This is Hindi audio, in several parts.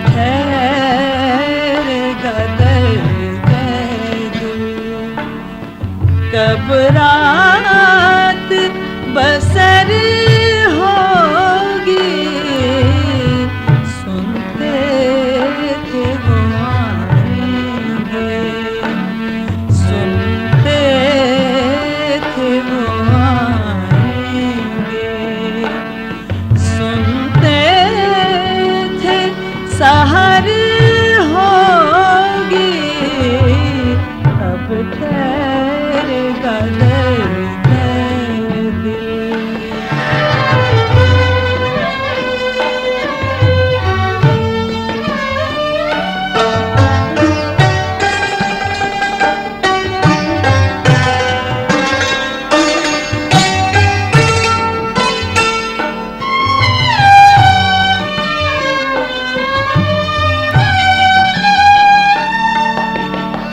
ठहरेगा दर्द दिल, कब रात बसर होगी। सुनते थे वो आएंगे, सुनते थे वो आएंगे, सुनते थे सहर होगी। अब ठहरेगा दर्द दिल।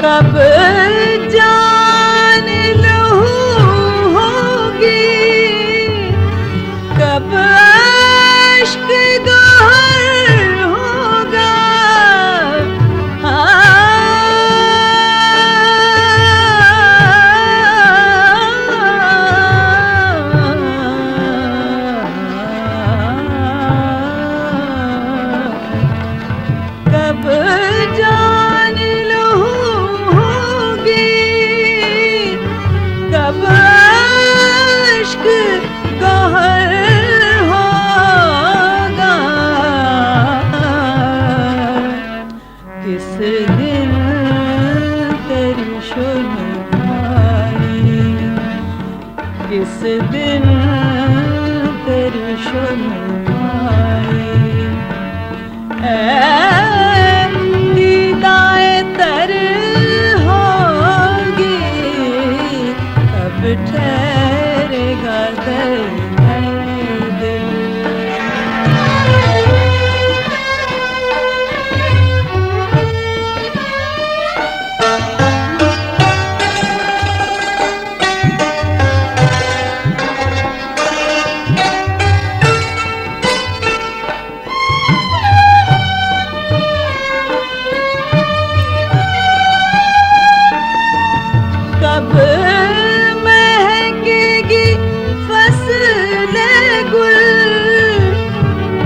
कब जान लहू होगी, कब अश्क गहर होगा। कब जान कब अश्क गहर होगा। किस दिन तेरी शुनवाई, किस दिन तेरी शुनवाई। दीदाए तर होगी, अब ठहरेगा दर्द दिल। कब महकेगी फसले गुल,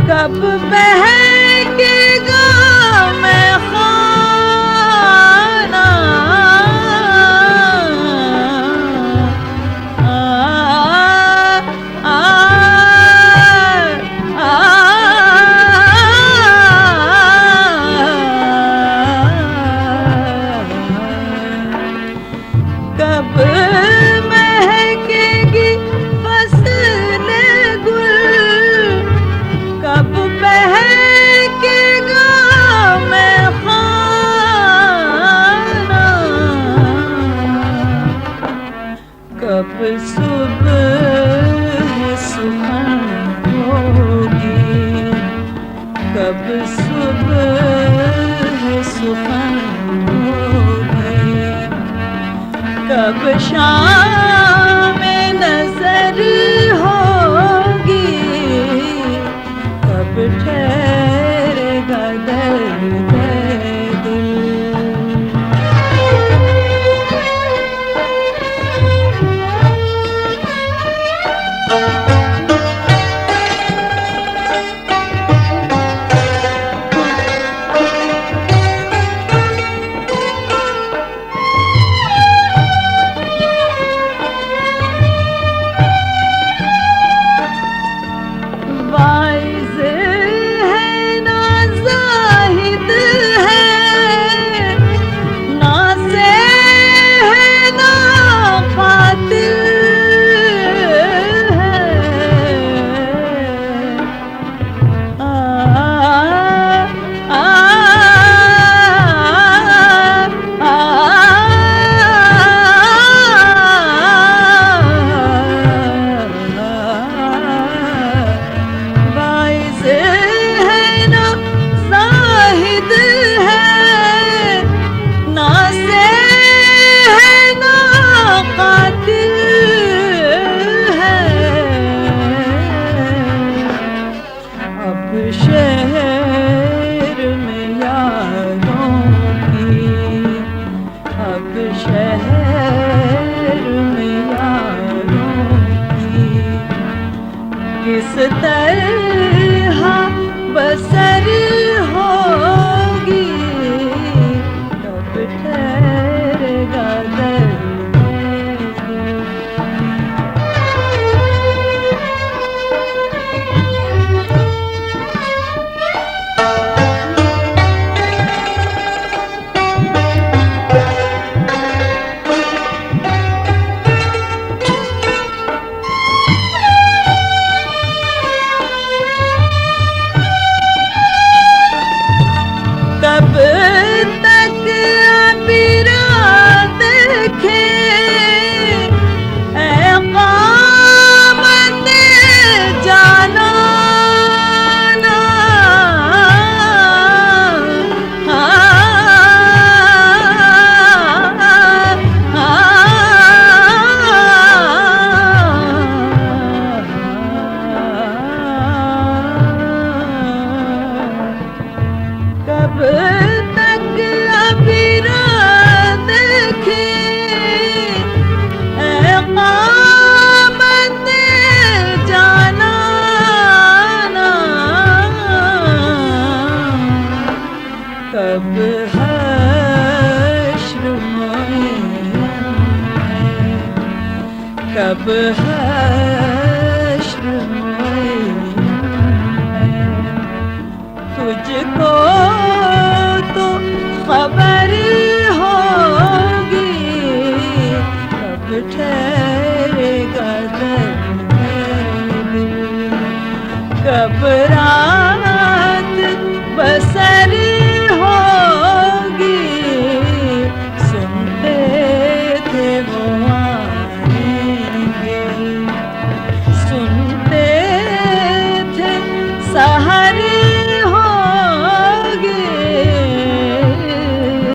कब बहकेगा मैखाना। कब महकेगी फसले गुल, कब बहकेगा मैखाना। कब सुबह सुखन होगी, कब सुबह सुखन होगी। कब शाम नजर होगी, कब ठहरेगा दर्द दिल। तरह बसर होगी, कब ठहरेगा दर्द। कब तक अबीरा देखे ऐ क़ामत जाना ना, कब तक अबीरा देखे ऐ क़ामत जाना ना, कब हश्र मुय्यन है, कब हश्र मुय्यन है। तुझको तो खबर होगी, कब ठहरेगा दर्द, कब रात